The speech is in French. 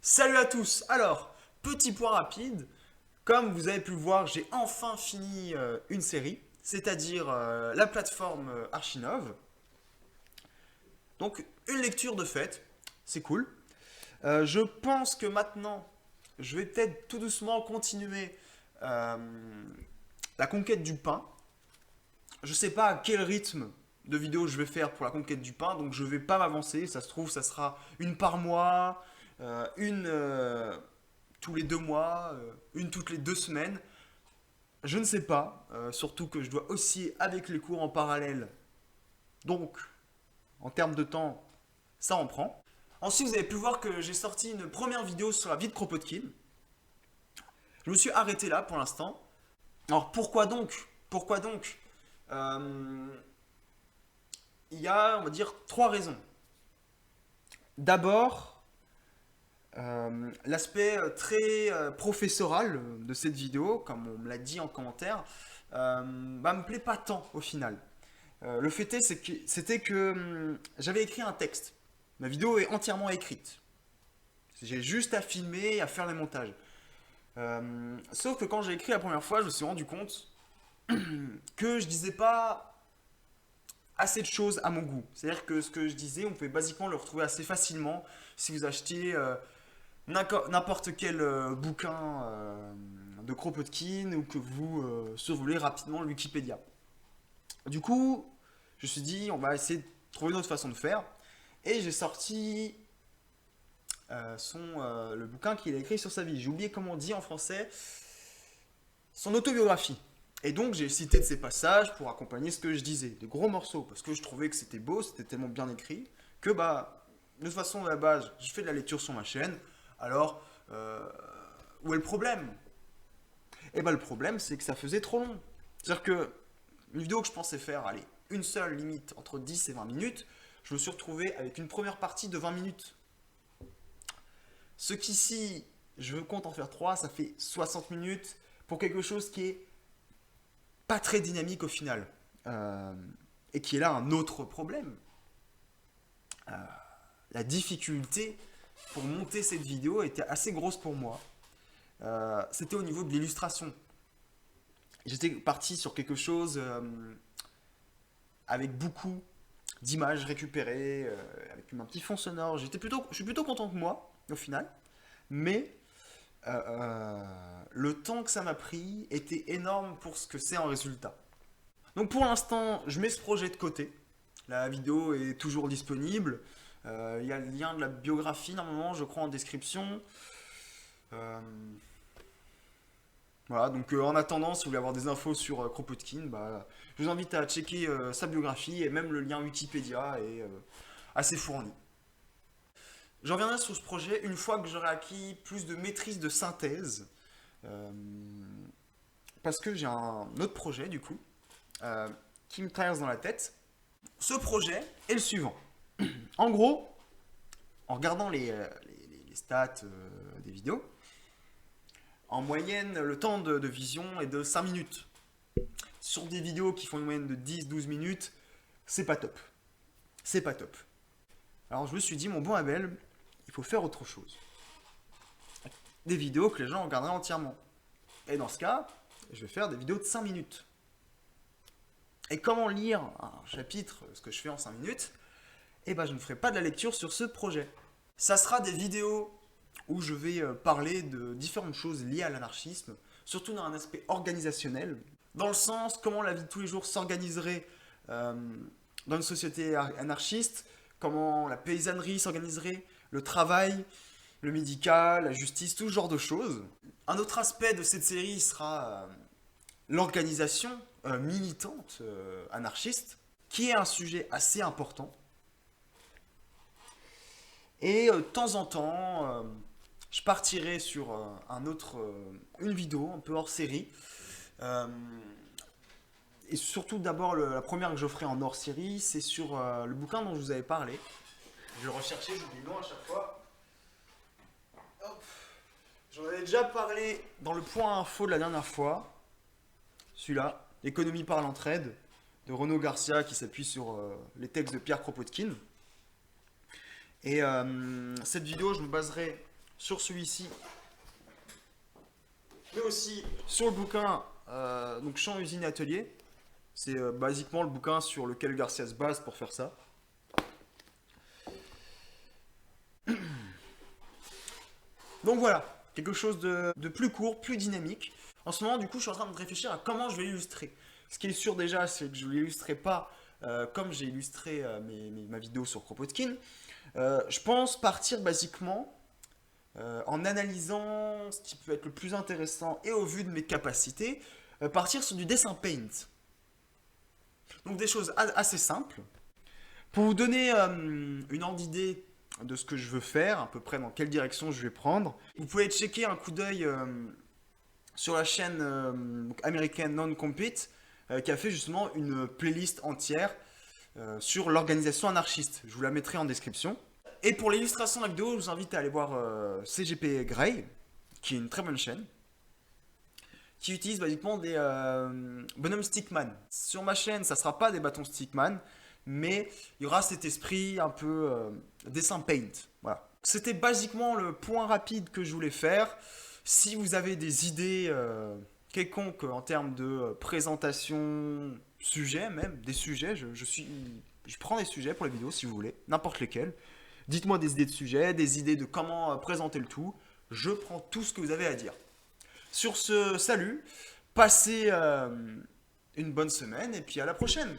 Salut à tous! Alors, petit point rapide, comme vous avez pu le voir, j'ai enfin fini une série, c'est-à-dire la plateforme Archinov. Donc, une lecture de fait, c'est cool. Je pense que maintenant, je vais peut-être tout doucement continuer euh, la conquête du pain. Je sais pas à quel rythme de vidéo je vais faire pour la conquête du pain, donc je vais pas m'avancer. Ça se trouve, ça sera une par mois, une tous les 2 mois, une toutes les 2 semaines. Je ne sais pas, surtout que je dois aussi avec les cours en parallèle. Donc, en termes de temps, ça en prend. Ensuite, vous avez pu voir que j'ai sorti une première vidéo sur la vie de Kropotkin. Je me suis arrêté là pour l'instant. Alors pourquoi donc? Pourquoi donc? Euh, Il y a, on va dire, trois raisons. D'abord, l'aspect très professoral de cette vidéo, comme on me l'a dit en commentaire, me plaît pas tant au final. Le fait est, c'était que j'avais écrit un texte. Ma vidéo est entièrement écrite. J'ai juste à filmer et à faire les montages. Sauf que quand j'ai écrit la première fois, je me suis rendu compte que je disais pas assez de choses à mon goût. C'est-à-dire que ce que je disais, on pouvait basiquement le retrouver assez facilement si vous achetiez n'importe quel bouquin de Kropotkin ou que vous survolez rapidement le Wikipédia. Du coup, je me suis dit, on va essayer de trouver une autre façon de faire. Et j'ai sorti le bouquin qu'il a écrit sur sa vie. J'ai oublié comment on dit en français, son autobiographie. Et donc j'ai cité de ces passages pour accompagner ce que je disais, des gros morceaux, parce que je trouvais que c'était beau, c'était tellement bien écrit, que de toute façon, à la base, je fais de la lecture sur ma chaîne, alors, où est le problème? Et le problème, c'est que ça faisait trop long. C'est-à-dire que une vidéo que je pensais faire, allez, une seule limite, entre 10 et 20 minutes, je me suis retrouvé avec une première partie de 20 minutes. Ce qu'ici, je compte en faire 3, ça fait 60 minutes pour quelque chose qui est pas très dynamique au final. Euh, et qui est là un autre problème. La difficulté pour monter cette vidéo était assez grosse pour moi. C'était au niveau de l'illustration. J'étais parti sur quelque chose avec beaucoup d'images récupérées, avec un petit fond sonore. Je suis plutôt content que moi, au final. Mais le temps que ça m'a pris était énorme pour ce que c'est en résultat. Donc pour l'instant, je mets ce projet de côté. La vidéo est toujours disponible. Il y a le lien de la biographie, normalement, je crois, en description. Euh, voilà, donc en attendant, si vous voulez avoir des infos sur Kropotkin, je vous invite à checker sa biographie et même le lien Wikipédia est assez fourni. J'en reviendrai sur ce projet une fois que j'aurai acquis plus de maîtrise de synthèse. euh, Parce que j'ai un autre projet, du coup, euh, qui me traverse dans la tête. Ce projet est le suivant. En gros, en regardant les stats des vidéos, en moyenne, le temps de vision est de 5 minutes. Sur des vidéos qui font une moyenne de 10-12 minutes, c'est pas top. C'est pas top. Alors je me suis dit, mon bon Abel, il faut faire autre chose. Des vidéos que les gens regarderaient entièrement. Et dans ce cas, je vais faire des vidéos de 5 minutes. Et comment lire un chapitre, ce que je fais en 5 minutes? Je ne ferai pas de la lecture sur ce projet. Ça sera des vidéos où je vais parler de différentes choses liées à l'anarchisme, surtout dans un aspect organisationnel, dans le sens comment la vie de tous les jours s'organiserait euh, dans une société anarchiste, comment la paysannerie s'organiserait, le travail, le médical, la justice, tout ce genre de choses. Un autre aspect de cette série sera l'organisation militante anarchiste, qui est un sujet assez important. Et de temps en temps, je partirai sur une vidéo un peu hors série. Euh, et surtout d'abord la première que je ferai en hors série, c'est sur le bouquin dont je vous avais parlé. Je vais rechercher, j'oublie le nom à chaque fois. Hop. J'en avais déjà parlé dans le point info de la dernière fois. Celui-là, Économie par l'entraide, de Renaud Garcia qui s'appuie sur les textes de Pierre Kropotkin. Et cette vidéo, je me baserai sur celui-ci, mais aussi sur le bouquin donc Champ, usine, atelier. C'est basiquement le bouquin sur lequel Garcia se base pour faire ça. Donc voilà, quelque chose de plus court, plus dynamique. En ce moment, du coup, je suis en train de réfléchir à comment je vais illustrer. Ce qui est sûr déjà, c'est que je ne l'illustrerai pas comme j'ai illustré ma vidéo sur Kropotkin. Je pense partir basiquement en analysant ce qui peut être le plus intéressant et au vu de mes capacités, partir sur du dessin paint. Donc des choses assez simples. Pour vous donner une ordre d'idée de ce que je veux faire, à peu près dans quelle direction je vais prendre, vous pouvez checker un coup d'œil sur la chaîne américaine Non-Compete qui a fait justement une playlist entière sur l'organisation anarchiste. Je vous la mettrai en description. Et pour l'illustration de la vidéo, je vous invite à aller voir CGP Grey, qui est une très bonne chaîne, qui utilise basiquement des bonhommes Stickman. Sur ma chaîne, ça ne sera pas des bâtons Stickman, mais il y aura cet esprit un peu dessin paint. Voilà. C'était basiquement le point rapide que je voulais faire. Si vous avez des idées quelconques en termes de présentation, sujet même, des sujets, je prends des sujets pour les vidéos si vous voulez, n'importe lesquels. Dites-moi des idées de sujets, des idées de comment présenter le tout. Je prends tout ce que vous avez à dire. Sur ce, salut, passez une bonne semaine et puis à la prochaine.